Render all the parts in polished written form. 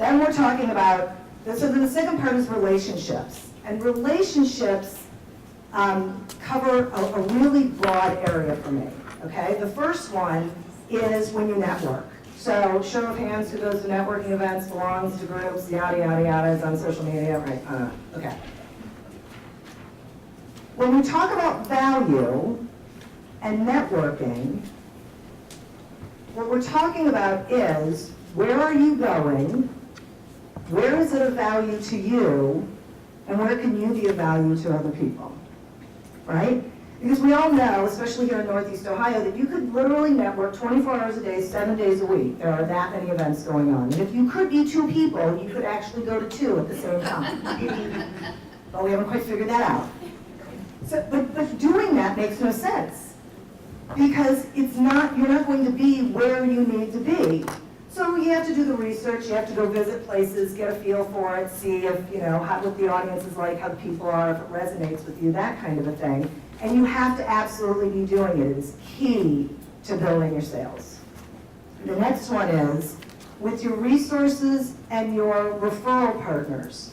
Then we're talking about, so the second part is relationships. And relationships cover a really broad area for me, okay? The first one is when you network. So show of hands who goes to networking events, belongs to groups, yada, yada, yada, is on social media, right? Okay. When we talk about value and networking, what we're talking about is, where are you going? Where is it of value to you? And where can you be of value to other people, right? Because we all know, especially here in Northeast Ohio, that you could literally network 24 hours a day, 7 days a week. There are that many events going on. And if you could be 2 people, you could actually go to 2 at the same time. But we haven't quite figured that out. So, but doing that makes no sense. Because it's not, you're not going to be where you need to be. So you have to do the research, you have to go visit places, get a feel for it, see if, what the audience is like, how the people are, if it resonates with you, that kind of a thing. And you have to absolutely be doing it. It is key to building your sales. The next one is with your resources and your referral partners.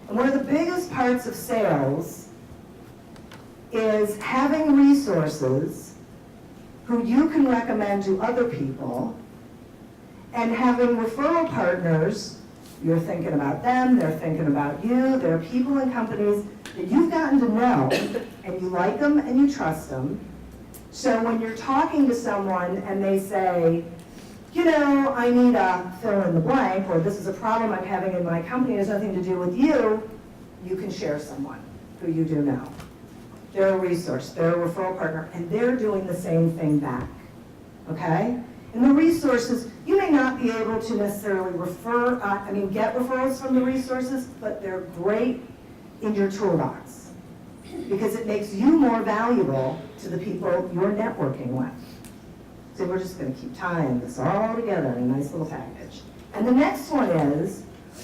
And one of the biggest parts of sales is having resources who you can recommend to other people, and having referral partners, you're thinking about them, they're thinking about you, they're people and companies that you've gotten to know, and you like them and you trust them. So when you're talking to someone and they say, I need a fill in the blank, or this is a problem I'm having in my company, it has nothing to do with you, you can share someone who you do know. They're a resource, they're a referral partner, and they're doing the same thing back, okay? And the resources, you may not be able to necessarily get referrals from the resources, but they're great in your toolbox because it makes you more valuable to the people you're networking with. So we're just going to keep tying this all together in a nice little package. And the next one is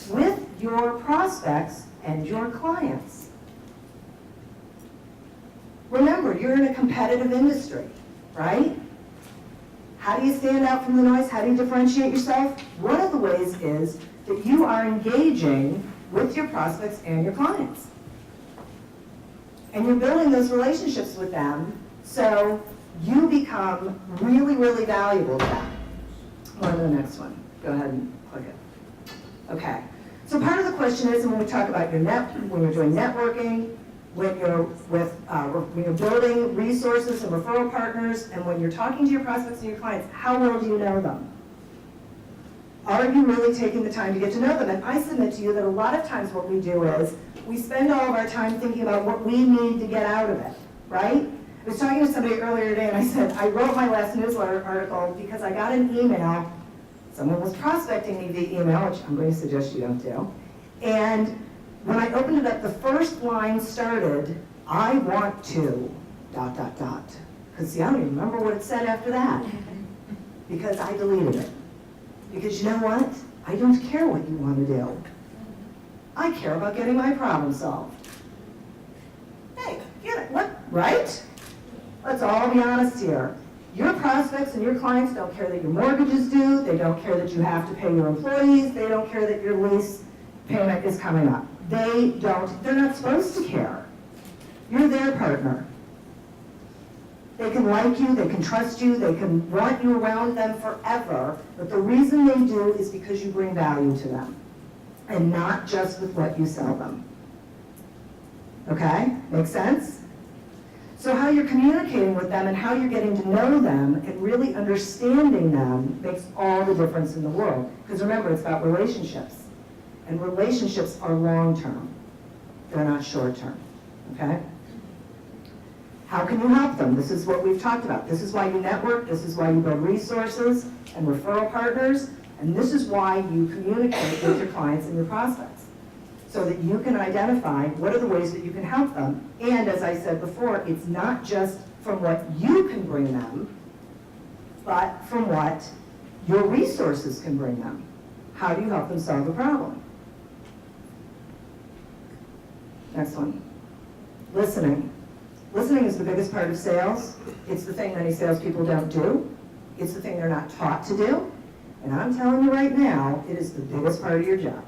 with your prospects and your clients. Remember, you're in a competitive industry, right? How do you stand out from the noise? How do you differentiate yourself? One of the ways is that you are engaging with your prospects and your clients. And you're building those relationships with them so you become really, really valuable to them. On to the next one. Go ahead and click it. Okay. So part of the question is when we talk about when you're doing networking, when you're building resources and referral partners, and when you're talking to your prospects and your clients, how well do you know them? Are you really taking the time to get to know them? And I submit to you that a lot of times what we do is we spend all of our time thinking about what we need to get out of it, right? I was talking to somebody earlier today and I said, I wrote my last newsletter article because I got an email, someone was prospecting me via email, which I'm going to suggest you don't do, and when I opened it up, the first line started, I want to, ... Because see, I don't even remember what it said after that. Because I deleted it. Because you know what? I don't care what you want to do. I care about getting my problem solved. Hey, get it, what, right? Let's all be honest here. Your prospects and your clients don't care that your mortgage is due, they don't care that you have to pay your employees, they don't care that your lease payment is coming up. They're not supposed to care. You're their partner. They can like you, they can trust you, they can want you around them forever, but the reason they do is because you bring value to them, and not just with what you sell them. Okay? Make sense? So how you're communicating with them and how you're getting to know them and really understanding them makes all the difference in the world. Because remember, it's about relationships. And relationships are long-term. They're not short-term, okay? How can you help them? This is what we've talked about. This is why you network. This is why you build resources and referral partners. And this is why you communicate with your clients and your prospects, so that you can identify what are the ways that you can help them. And as I said before, it's not just from what you can bring them, but from what your resources can bring them. How do you help them solve a problem? Next one. Listening. Listening is the biggest part of sales. It's the thing many salespeople don't do. It's the thing they're not taught to do. And I'm telling you right now, it is the biggest part of your job,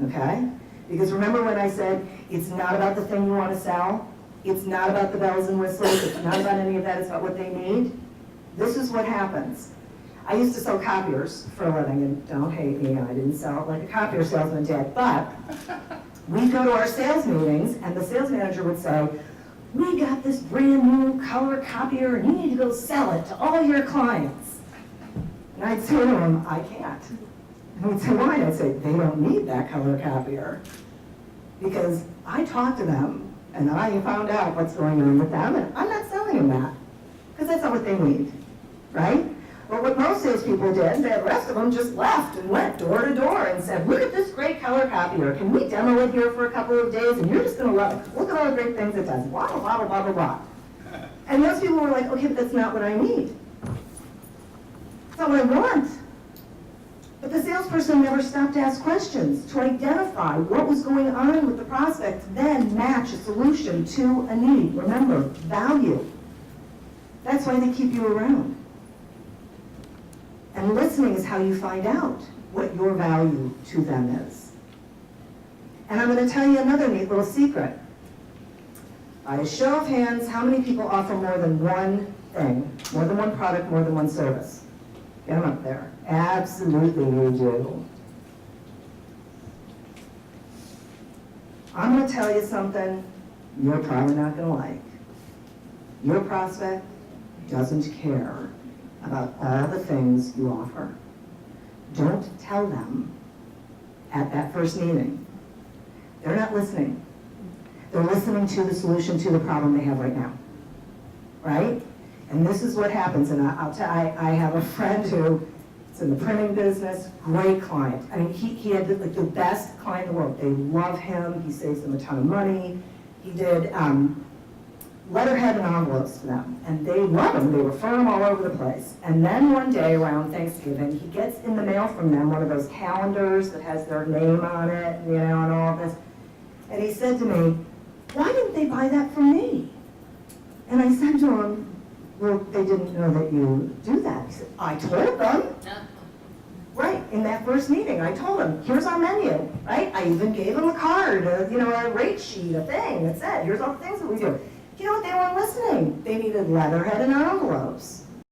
okay? Because remember when I said, it's not about the thing you want to sell, it's not about the bells and whistles, it's not about any of that, it's about what they need? This is what happens. I used to sell copiers for a living, and don't hate me, I didn't sell it like a copier salesman did, but we'd go to our sales meetings, and the sales manager would say, we got this brand new color copier, and you need to go sell it to all your clients. And I'd say to him, I can't. And he'd say, why? I'd say, they don't need that color copier. Because I talked to them, and I found out what's going on with them, and I'm not selling them that. Because that's not what they need, right? But what most salespeople did, the rest of them just left and went door to door and said, look at this great color copier. Can we demo it here for a couple of days? And you're just going to love it. Look at all the great things it does. Blah, blah, blah, blah, blah, blah. And those people were like, okay, but that's not what I need. That's not what I want. But the salesperson never stopped to ask questions to identify what was going on with the prospect, then match a solution to a need. Remember, value. That's why they keep you around. And listening is how you find out what your value to them is. And I'm going to tell you another neat little secret. By a show of hands, how many people offer more than one thing, more than one product, more than one service? Get them up there. Absolutely you do. I'm going to tell you something you're probably not going to like. Your prospect doesn't care about all the things you offer. Don't tell them at that first meeting. They're not listening. They're listening to the solution to the problem they have right now, right? And this is what happens, and I'll tell I have a friend who is in the printing business, great client. I mean, he had like the best client in the world. They love him, he saves them a ton of money. He did letterhead and envelopes for them, and they love him. They refer him all over the place. And then one day around Thanksgiving, he gets in the mail from them one of those calendars that has their name on it, you know, and all of this. And he said to me, why didn't they buy that from me? And I said to him, well, they didn't know that you do that. He said, I told them. Right, in that first meeting, I told him, here's our menu, right? I even gave him a card, a rate sheet, a thing that said, here's all the things that we do. You know what, they weren't listening. They needed letterhead and envelopes.